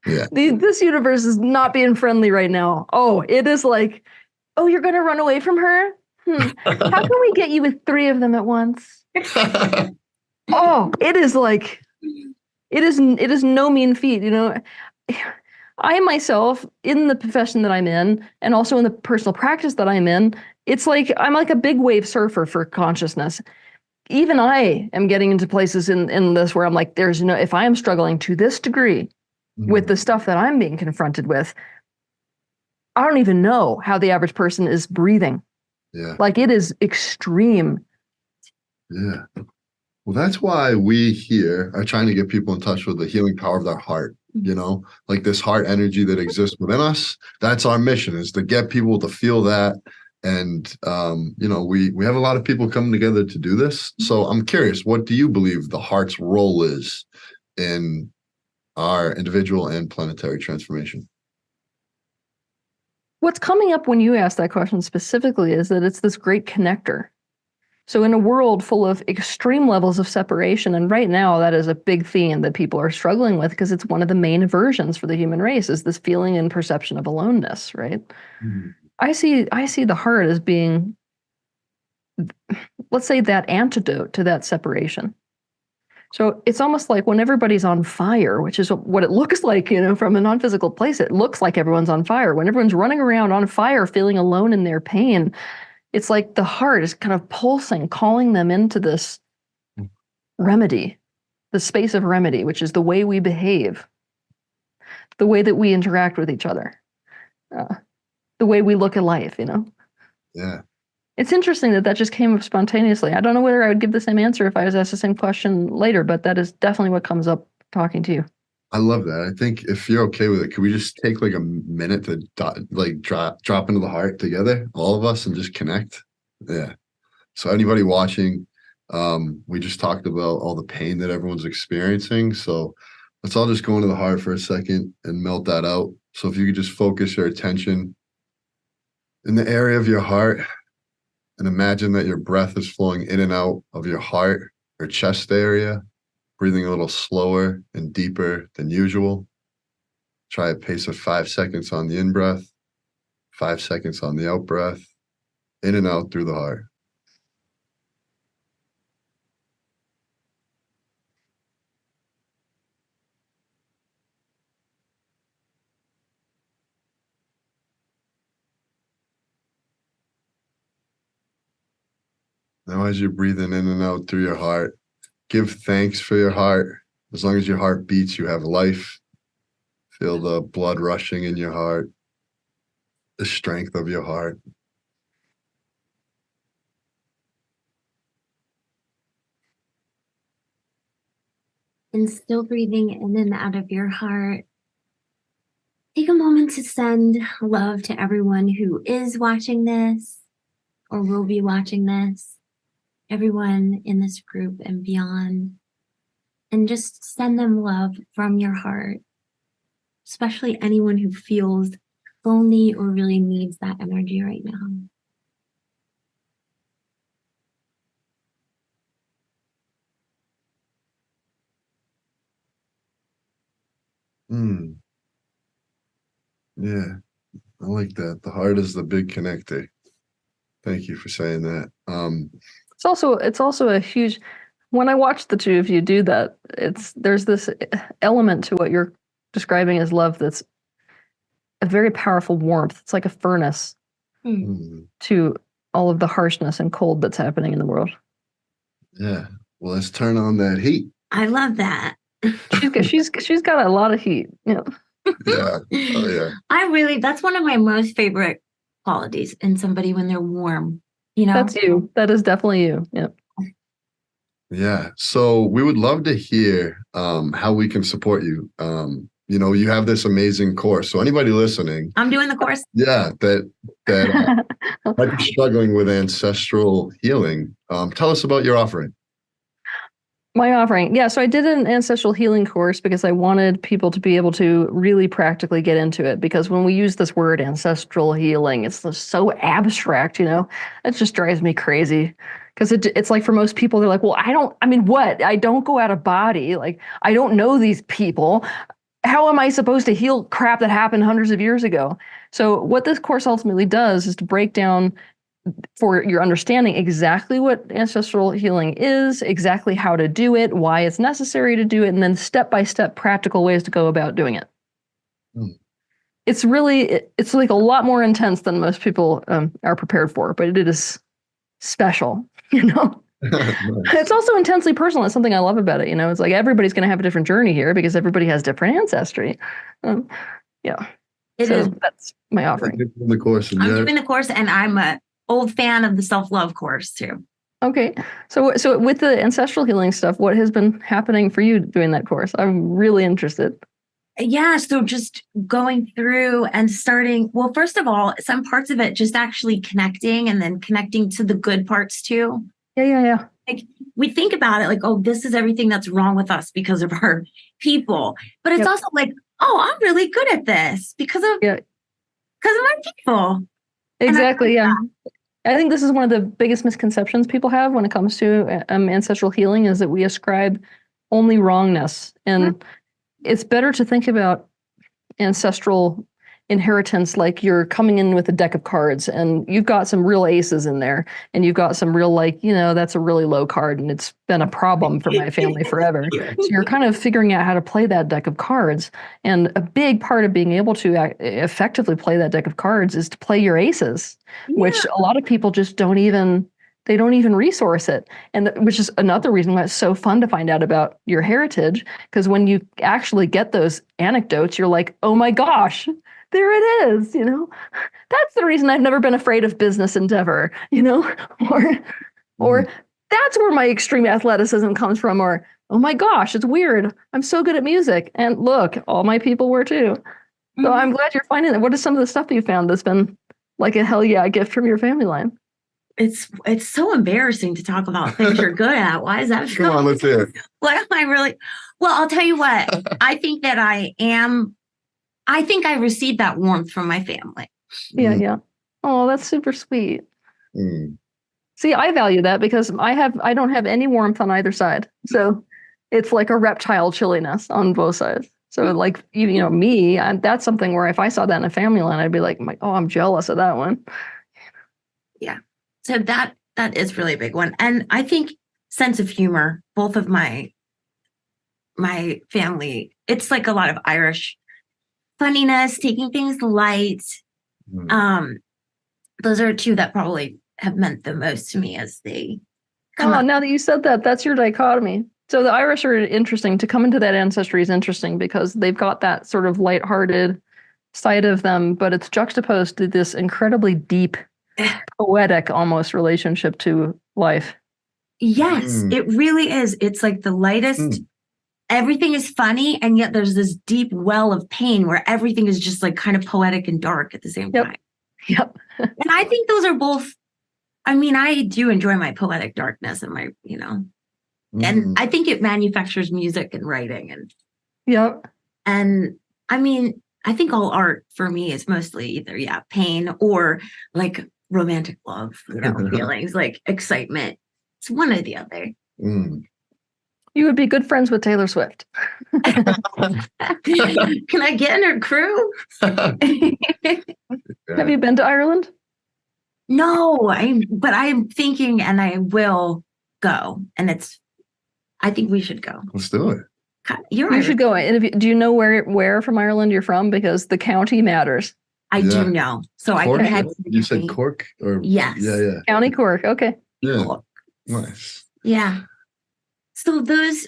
Yeah. This universe is not being friendly right now. Oh, it is like, oh, you're going to run away from her? How can we get you with 3 of them at once? Oh, it is like, it is no mean feat, I myself, in the profession that I'm in, and also in the personal practice that I'm in, it's like I'm like a big wave surfer for consciousness. Even I am getting into places in this where I'm like, if I am struggling to this degree with the stuff that I'm being confronted with, I don't even know how the average person is breathing. Yeah. Like, it is extreme. Yeah. Well, that's why we here are trying to get people in touch with the healing power of their heart. Like this heart energy that exists within us. That's our mission, is to get people to feel that. And, we have a lot of people coming together to do this. So I'm curious, what do you believe the heart's role is in our individual and planetary transformation? What's coming up when you ask that question specifically is that it's this great connector. So in a world full of extreme levels of separation, and right now that is a big theme that people are struggling with, because it's one of the main aversions for the human race, is this feeling and perception of aloneness, right? Mm-hmm. I see the heart as being, let's say, that antidote to that separation. So it's almost like when everybody's on fire, which is what it looks like, from a non-physical place, it looks like everyone's on fire. When everyone's running around on fire, feeling alone in their pain, it's like the heart is kind of pulsing, calling them into this remedy, the space of remedy, which is the way we behave, the way that we interact with each other, the way we look at life, Yeah. It's interesting that just came up spontaneously. I don't know whether I would give the same answer if I was asked the same question later, but that is definitely what comes up talking to you. I love that. I think if you're okay with it, could we just take like a minute to drop into the heart together, all of us, and just connect? Yeah. So anybody watching, we just talked about all the pain that everyone's experiencing. So let's all just go into the heart for a second and melt that out. So if you could just focus your attention in the area of your heart, and imagine that your breath is flowing in and out of your heart, your chest area, breathing a little slower and deeper than usual. Try a pace of 5 seconds on the in-breath, 5 seconds on the out-breath, in and out through the heart. Now, as you're breathing in and out through your heart, give thanks for your heart. As long as your heart beats, you have life. Feel the blood rushing in your heart, the strength of your heart. And still breathing in and out of your heart. Take a moment to send love to everyone who is watching this or will be watching this, everyone in this group and beyond. And just send them love from your heart, especially anyone who feels lonely or really needs that energy right now. Yeah, I like that. The heart is the big connector. Thank you for saying that. It's also a huge. When I watch the two of you do that, there's this element to what you're describing as love that's a very powerful warmth. It's like a furnace to all of the harshness and cold that's happening in the world. Yeah. Well, let's turn on that heat. I love that. She's got a lot of heat. Yeah. Oh, yeah. That's one of my most favorite qualities in somebody when they're warm. You know, that's you. That is definitely you. Yeah. Yeah. So we would love to hear how we can support you. You have this amazing course. So anybody listening, I'm doing the course. Yeah, that might be struggling with ancestral healing. Tell us about your offering. My offering. Yeah, so I did an ancestral healing course because I wanted people to be able to really practically get into it. Because when we use this word ancestral healing, it's so abstract, it just drives me crazy. Because it's like for most people, they're like, well, what? I don't go out of body. Like, I don't know these people. How am I supposed to heal crap that happened hundreds of years ago? So what this course ultimately does is to break down for your understanding exactly what ancestral healing is, exactly how to do it, why it's necessary to do it, and then step-by-step practical ways to go about doing it. It's like a lot more intense than most people are prepared for, but it is special, Nice. It's also intensely personal. That's something I love about it. It's like everybody's going to have a different journey here because everybody has different ancestry. Yeah. That's my offering. I'm doing the course, and I'm a old fan of the self-love course too. Okay. So with the ancestral healing stuff, what has been happening for you doing that course? I'm really interested. Yeah. So just going through and starting, well, first of all, some parts of it just actually connecting and then connecting to the good parts too. Yeah. Like we think about it like, oh, this is everything that's wrong with us because of our people. But it's also like, oh, I'm really good at this because of my people. Exactly. Yeah. I think this is one of the biggest misconceptions people have when it comes to ancestral healing is that we ascribe only wrongness. And it's better to think about ancestral inheritance like you're coming in with a deck of cards and you've got some real aces in there and you've got some real that's a really low card and it's been a problem for my family forever. So you're kind of figuring out how to play that deck of cards. And a big part of being able to effectively play that deck of cards is to play your aces, which a lot of people just don't even resource it. And which is another reason why it's so fun to find out about your heritage. Because when you actually get those anecdotes, you're like, oh my gosh, there it is, That's the reason I've never been afraid of business endeavor, or that's where my extreme athleticism comes from, or, oh my gosh, it's weird. I'm so good at music. And look, all my people were too. So I'm glad you're finding that. What is some of the stuff you found that's been like a hell yeah gift from your family line? It's so embarrassing to talk about things you're good at. Why is that? Come on, let's hear it. What am I really? Well, I'll tell you what. I think I received that warmth from my family. Yeah. Oh, that's super sweet. Mm. See, I value that because I don't have any warmth on either side. So it's like a reptile chilliness on both sides. So like me, that's something where if I saw that in a family line, I'd be like, oh, I'm jealous of that one. Yeah. So that is really a big one. And I think sense of humor, both of my family, it's like a lot of Irish funniness, taking things light. Mm. Those are two that probably have meant the most to me as they come up. Now that you said that, that's your dichotomy. So the Irish are interesting. To come into that ancestry is interesting because they've got that sort of lighthearted side of them, but it's juxtaposed to this incredibly deep, poetic almost relationship to life. Yes, it really is. It's like the lightest. Everything is funny, and yet there's this deep well of pain where everything is just like kind of poetic and dark at the same time. Yep. And I think those are both. I mean, I do enjoy my poetic darkness and my, and I think it manufactures music and writing and I mean, I think all art for me is mostly either pain or like romantic love, feelings like excitement. It's one or the other. You would be good friends with Taylor Swift. Can I get in her crew? Have you been to Ireland? No, but I'm thinking, and I will go. And I think we should go. Let's do it. You should go. And do you know where from Ireland you're from? Because the county matters. I do know. So Cork? I can head. You said Cork? Or yes. Yeah. County Cork. Okay. Yeah. Cork. Nice. Yeah. So those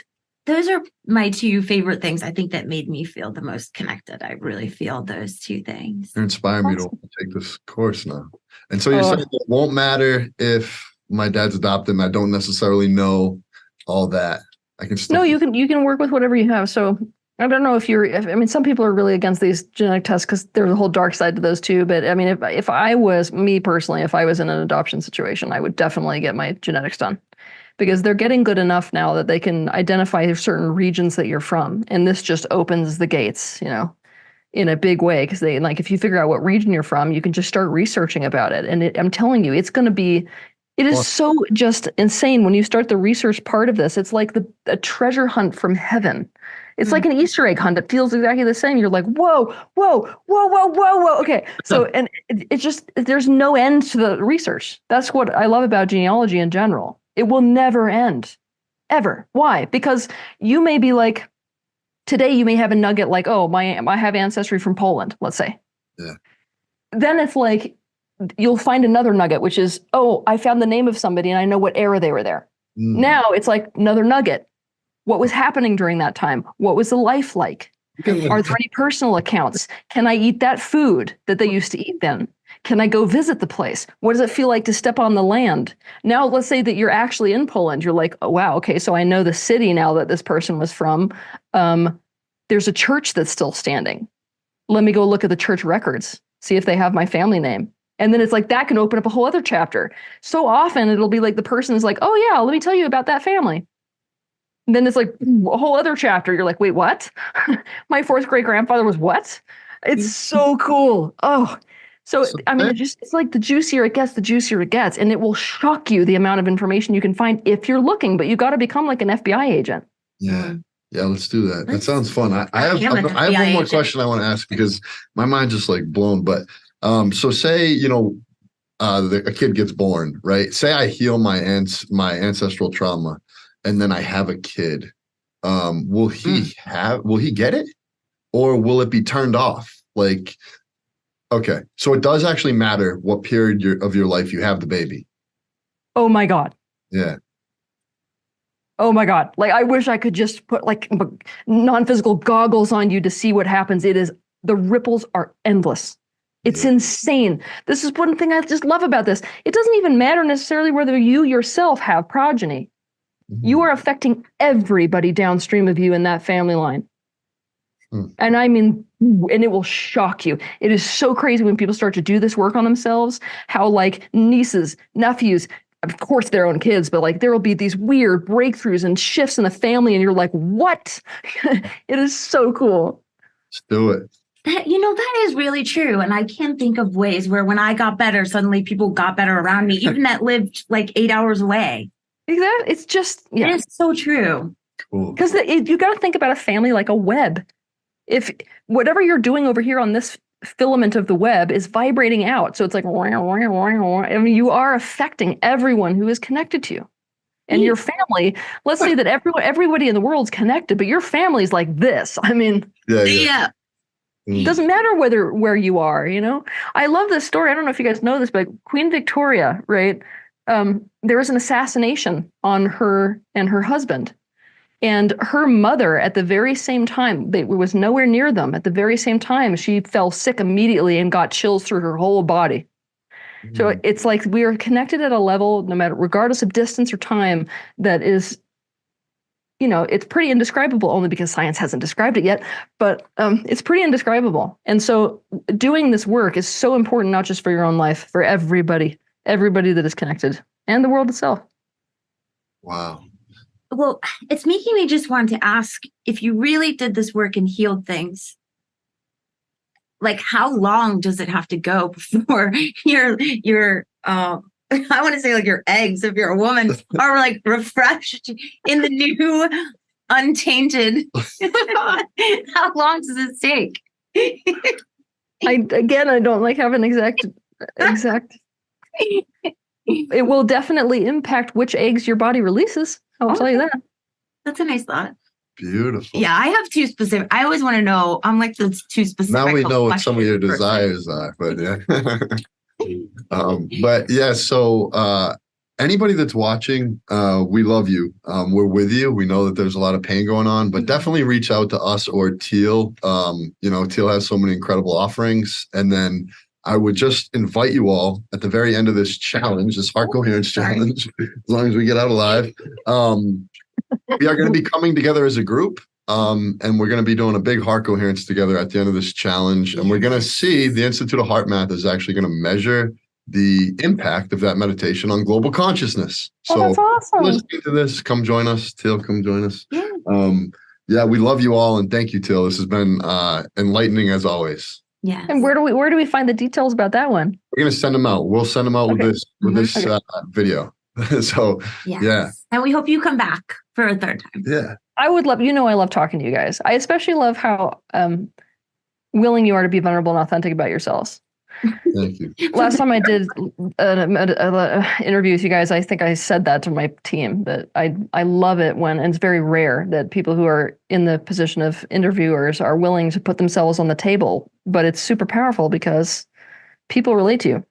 are my two favorite things I think that made me feel the most connected. I really feel those two things. You inspire me to take this course now. And so you said it won't matter if my dad's adopted and I don't necessarily know all that. I can still. No, you can work with whatever you have. So I don't know I mean, some people are really against these genetic tests because there's a whole dark side to those too. But I mean, if I was me personally, if I was in an adoption situation, I would definitely get my genetics done. Because they're getting good enough now that they can identify certain regions that you're from. And this just opens the gates, in a big way. Because if you figure out what region you're from, you can just start researching about it. And I'm telling you, it is so just insane when you start the research part of this. It's like a treasure hunt from heaven. It's like an Easter egg hunt. It feels exactly the same. You're like, whoa. Okay. So, and it's just, there's no end to the research. That's what I love about genealogy in general. It will never end, ever. Why? Because you may be like, today you may have a nugget like, I have ancestry from Poland, let's say. Yeah. Then it's like, you'll find another nugget, which is, I found the name of somebody and I know what era they were there. Now it's like another nugget. What was happening during that time? What was the life like? Are there any personal accounts? Can I eat that food that they used to eat then? Can I go visit the place? What does it feel like to step on the land? Now, let's say that you're actually in Poland. You're like, oh, wow, okay, so I know the city now that this person was from. There's a church that's still standing. Let me go look at the church records, see if they have my family name. And then it's like, that can open up a whole other chapter. So often it'll be like the person's like, oh yeah, let me tell you about that family. And then it's like a whole other chapter. You're like, wait, what? My fourth great grandfather was what? It's so cool. So I mean, it's like the juicier it gets, and it will shock you the amount of information you can find if you're looking. But you got to become like an FBI agent. Yeah, let's do that. That sounds fun. I have one more question I want to ask because my mind's just like blown. But so say a kid gets born, right? Say I heal my ancestral trauma, and then I have a kid. Will he get it, or will it be turned off? Like. Okay, so it does actually matter what period of your life you have the baby. Oh my God. Yeah. Oh my God. Like, I wish I could just put like non-physical goggles on you to see what happens. The ripples are endless. It's insane. This is one thing I just love about this. It doesn't even matter necessarily whether you yourself have progeny. You are affecting everybody downstream of you in that family line. And I mean, and it will shock you. It is so crazy when people start to do this work on themselves, how like nieces, nephews, of course their own kids, but like there will be these weird breakthroughs and shifts in the family and you're like, what? It is so cool. Let's do it. That, that is really true. And I can't think of ways where when I got better, suddenly people got better around me, even that lived like 8 hours away. Exactly. It's just, It is so true. Cool. Because you got to think about a family like a web. If whatever you're doing over here on this filament of the web is vibrating out, so it's like, I mean, you are affecting everyone who is connected to you. And your family, let's say that everybody in the world's connected, but your family's like this. I mean, Yeah. It doesn't matter where you are, I love this story. I don't know if you guys know this, but Queen Victoria, right? There was an assassination on her and her husband. And her mother, at the very same time, was nowhere near them. At the very same time, she fell sick immediately and got chills through her whole body. So it's like we are connected at a level, regardless of distance or time, that is, it's pretty indescribable, only because science hasn't described it yet, but it's pretty indescribable. And so doing this work is so important, not just for your own life, for everybody that is connected, and the world itself. Wow. Well, it's making me just want to ask, if you really did this work and healed things, like how long does it have to go before your I want to say like your eggs, if you're a woman, are like refreshed in the new untainted? How long does it take? I don't like have an exact. It will definitely impact which eggs your body releases. I'll tell you that. That's a nice thought. Beautiful. Yeah, I have two specific. I always want to know. I'm like those two specific. Now we know what some of your desires are, but yeah. But yeah, so anybody that's watching, we love you. We're with you. We know that there's a lot of pain going on, but definitely reach out to us or Teal. Teal has so many incredible offerings. And then I would just invite you all at the very end of this challenge, this heart coherence challenge, as long as we get out alive. We are going to be coming together as a group, and we're going to be doing a big heart coherence together at the end of this challenge. And we're going to see the Institute of Heart Math is actually going to measure the impact of that meditation on global consciousness. So that's awesome. Listening to this, come join us. Teal, come join us. Yeah. We love you all, and thank you, Teal. This has been enlightening as always. Yeah. And where do we find the details about that one? We're going to send them out. We'll send them out with this video. So yeah. And we hope you come back for a third time. Yeah. I would love, I love talking to you guys. I especially love how willing you are to be vulnerable and authentic about yourselves. Thank you. Last time I did an interview with you guys, I think I said that to my team, that I love it when, and it's very rare that people who are in the position of interviewers are willing to put themselves on the table, but it's super powerful because people relate to you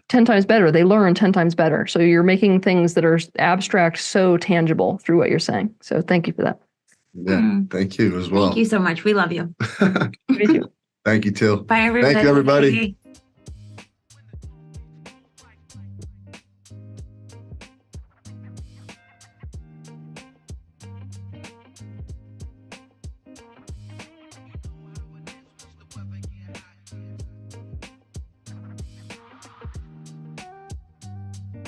10 times better. They learn 10 times better. So you're making things that are abstract so tangible through what you're saying. So thank you for that. Yeah, thank you as well. Thank you so much. We love you. Me too. Thank you, Teal. Bye, everybody. Thank you, everybody.